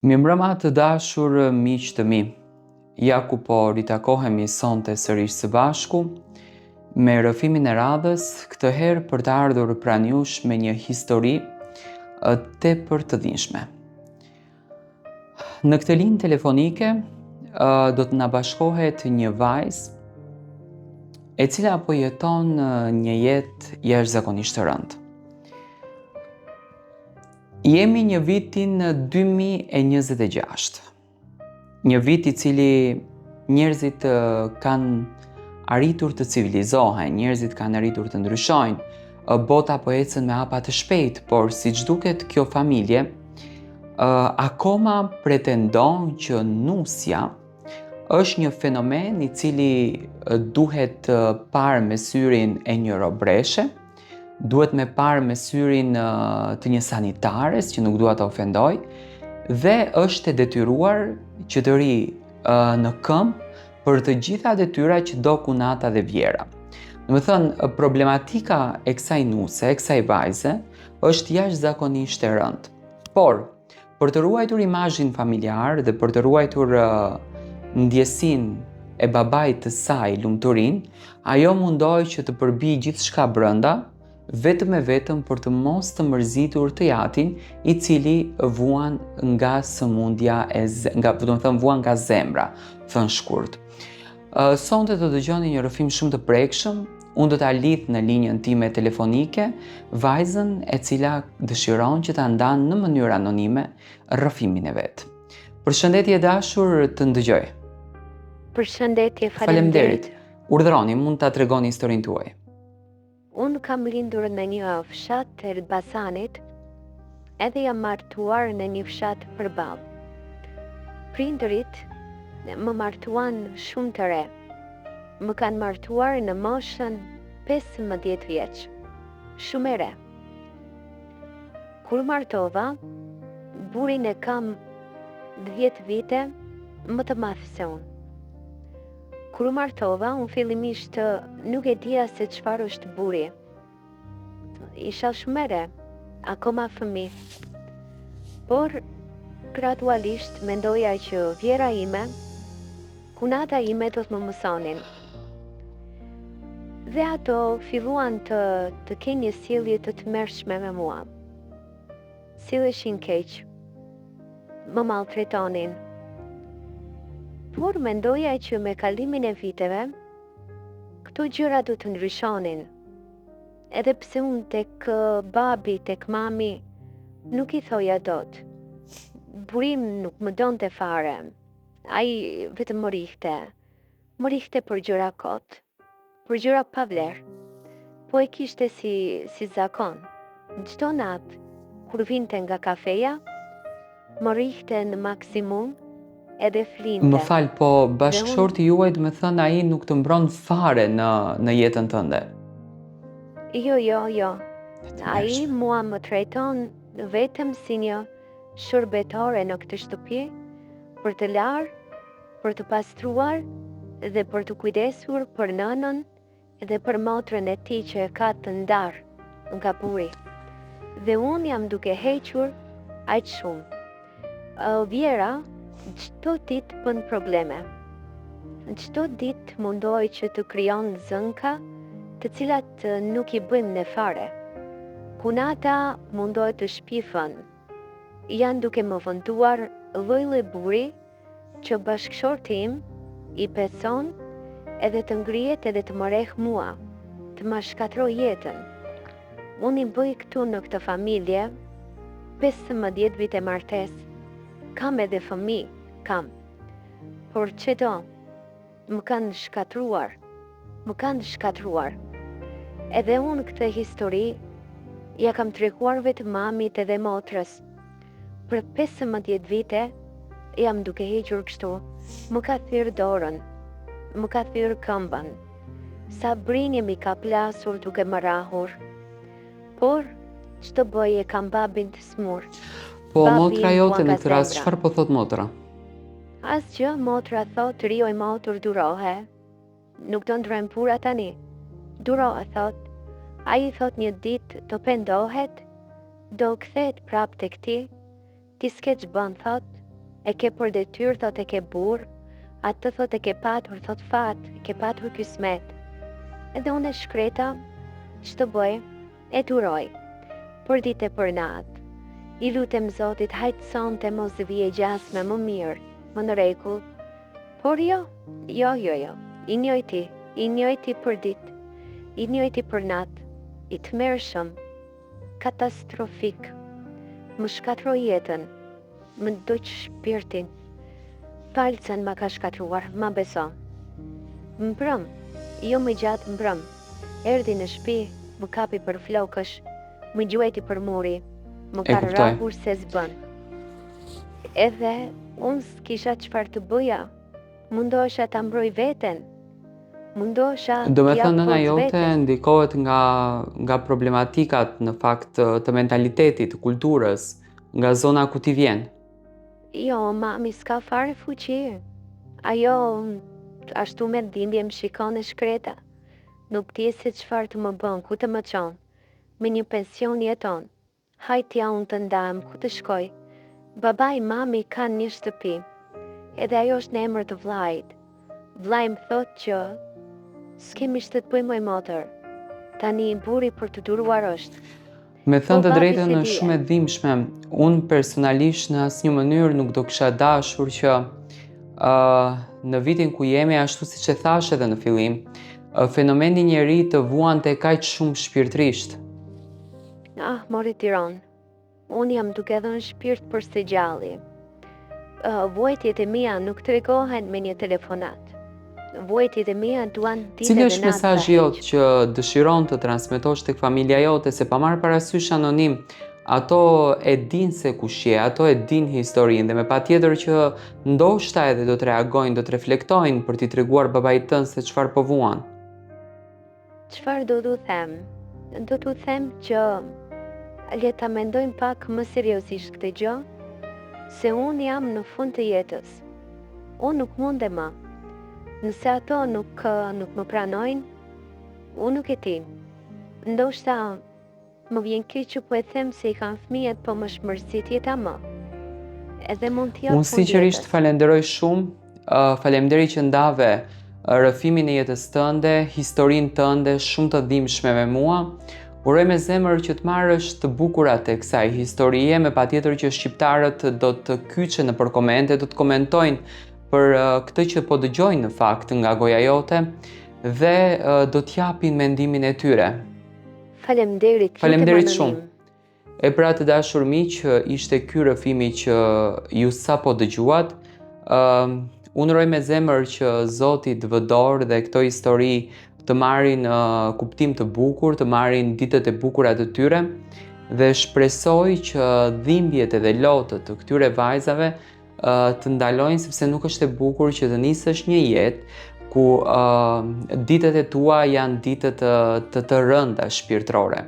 Mirëmbrëma të dashur miq të mi. Ja ku po ritakohemi sonte sërish së bashku me rrëfimin e radhës, këtë herë për të ardhur pranë jush me një histori tepër të dhimbshme. Në këtë linjë telefonike do të na bashkohet një vajzë e cila po jeton një jetë jashtëzakonisht të rëndë. Jemi një vitin 2026, një vit i cili njerëzit kanë arritur të civilizohen, njerëzit kanë arritur të ndryshojnë, bota po ecën me hapa të shpejt, por siç duket kjo familje akoma pretendon që nusja është një fenomen i cili duhet parë me syrin e një robreshe, duhet me parë me syrin të një sanitares që nuk dua të ofendoj, dhe është e detyruar që të ri në këmbë për të gjitha detyrat që do kunata dhe vjera. Domethënë, problematika e kësaj nuse, e kësaj vajze, është jashtëzakonisht e rëndë. Por, për të ruajtur imazhin familjar dhe për të ruajtur ndjesinë e babait të saj, lumturinë, ajo mundoi që të përbijë gjithçka brenda, vetëm e vetëm për të mos të mërzitur të jatin i cili vuan nga sëmundja vuan nga zemra, thënë shkurt. Sonte do dëgjoni një rrëfim shumë të prekshëm. Unë do ta lidh në linjën time telefonike vajzën e cila dëshiron që ta ndanë në mënyrë anonime rrëfimin e vet. Përshëndetje dashur, të ndëgjoj. Përshëndetje, faleminderit. Urdhëroni, mund ta tregoni historinë tuaj. Unë kam lindur në një fshat të Elbasanit, edhe jam martuar në një fshat përballë. Prindërit më martuan shumë të re. Më kanë martuar në moshën 15 vjeç, shumë e re. Kur martova, burin e kam 10 vite më të madh se unë. Kur martova, unë fillimisht nuk e dija se çfarë është buri. Isha shumë e re, akoma fëmijë. Por gradualisht mendoja që vjera ime, kunata ime do të më mësonin. Dhe ato filluan të kenë një sjellje të tmerrshme me mua. Silleshin keq, më maltretonin. Por mendoja që me kalimin e viteve, këto gjëra do të ndryshonin. Edhe pse unë tek babi, tek mami, nuk i thoja dot. Burim nuk më donte fare. Ai vetëm më rihte për gjëra kot, për gjëra pa vlerë. Po e kishte si zakon. Çdo natë, kur vinte nga kafeja, më rihte në maksimum edhe flinte. Më fal, po bashkëshorti juaj, do të thënë, ai nuk të mbron fare në jetën tënde. Jo. Ai mua më trajton vetëm si një shërbetare në këtë shtëpi, për të larë, për të pastruar dhe për të kujdesur për nënën dhe për motrën e tij që e ka të ndarë nga buri. Dhe unë jam duke hequr aq shumë. Vjera çdo ditë bën probleme. Çdo ditë mundoj që të krijon zënka, të cilat nuk i bëjmë ne fare. Kunata mundoj të shpifën. Janë duke më vënduar lloj buri që bashkëshorti im i beson edhe të ngrihet edhe të më rreh mua, të më shkatroj jetën. Unë i bëj këtu në këtë familje 15 vite martesë. Kam edhe fëmijë, kam. Por çdo, më kanë shkatruar. Edhe unë këtë histori ja kam treguar vetëm mamit edhe motrës. Për 15 vite jam duke hequr kështu. Më ka thyrë dorën, më ka thyrë këmbën. Sa brinje mi ka plasur duke më rahur. Por ç'të bëj, e kam babin të smur. Po motra jote në këtë rast, çfarë po thot motra? Asgjë, motra thot, rioj motur durohe. Nuk do ndrojmë pura tani. Durohe, thot. Ai thot një ditë do pendohet, do kthehet prap tek ti. Ti s'ke ç'bën, thot, E ke për detyrë, thot e ke burr, atë thot e ke patur, thot fat, e ke patur kismet. Edhe unë e shkreta, ç'të bëj, e duroj, për ditë e për natë. I lutem Zotit, hajtë sonte mos vije gjasme më mirë, më në rregull. Por jo, i njëjti për ditë, i njëjti për natë, i tmerrshëm, katastrofik, më shkatroi jetën, më ndoq shpirtin, palcën ma ka shkatruar, ma beso. Mbrëm, jo më gjatë mbrëm, erdhi në shtëpi, më kapi për flokësh, më gjueti për muri, më ka rrahur se s'bën. Edhe unë s'kisha çfarë të bëja, mundosha ta mbroj veten, mundosha Do me t'jap thënë nëna forcë jote vetes. ndikohet nga problematikat në fakt të mentalitetit, të kulturës, nga zona ku ti vjen. Jo, mami s'ka fare fuqi. Ajo ashtu me dhimbje më shikon e shkreta. Nuk di se çfarë të më bën, ku të më çon. Me një pension jeton. Hajtja unë të ndajmë, ku të shkoj. Baba i mami kanë një shtëpi. Edhe ajo është në emër të vllajt. Vllai më thotë që s'kemi të bëjmë më motër. Tani burri për të duruar është. Me thënë të babi drejtën se në dije. shumë e dhimbshme, unë personalisht në asnjë mënyrë nuk do kisha dashur që në vitin ku jemi, ashtu siç e thash edhe në fillim, fenomeni i njerit të vuante kaq shumë shpirtërisht. Mori Tiron. Unë jam duke dhënë shpirt për së gjalli. Vuajtjet e mia nuk tregohen me një telefonat. Vuajtjet e mia duan ditë Cili dhe është natë. mesazhi jot që dëshiron të transmetosh tek familja jote, se pa marrë parasysh anonim, ato e din se kush je, ato e din historinë dhe me patjetër që ndoshta edhe do të reagojnë, do të reflektojnë për t'i treguar babait tënd se çfarë po vuan. Çfarë do t'u them? Do t'u them që le ta mendojmë pak më seriozisht këtë gjë, se unë jam në fund të jetës. Unë nuk mundem më. Nëse ato nuk më pranojnë, unë nuk e di. Ndoshta më vjen keq që po e them se i kanë fëmijët, po më shmërzit jeta më. Edhe mund t'jap Unë sinqerisht falenderoj shumë, faleminderit që ndave rrëfimin e jetës tënde, historinë tënde shumë të dhimbshme me mua. Uroj me zemër që të marrësh të bukurat e kësaj historie, me patjetër që shqiptarët do të kyçen nëpër komente, do të komentojnë për këtë që po dëgjojnë në fakt nga goja jote dhe do t'japin mendimin e tyre. Faleminderit shumë. E pra të dashur miq, ishte ky rrëfimi që ju sapo dëgjuat. Unë uroj me zemër që Zoti të vë dorë dhe këto histori të marrin kuptim të bukur, të marrin ditët e bukura të tyre dhe shpresoj që dhimbjet edhe lotët të këtyre vajzave të ndalojnë, sepse nuk është e bukur që të nisësh një jetë ku ditët e tua janë ditët të rënda shpirtërore.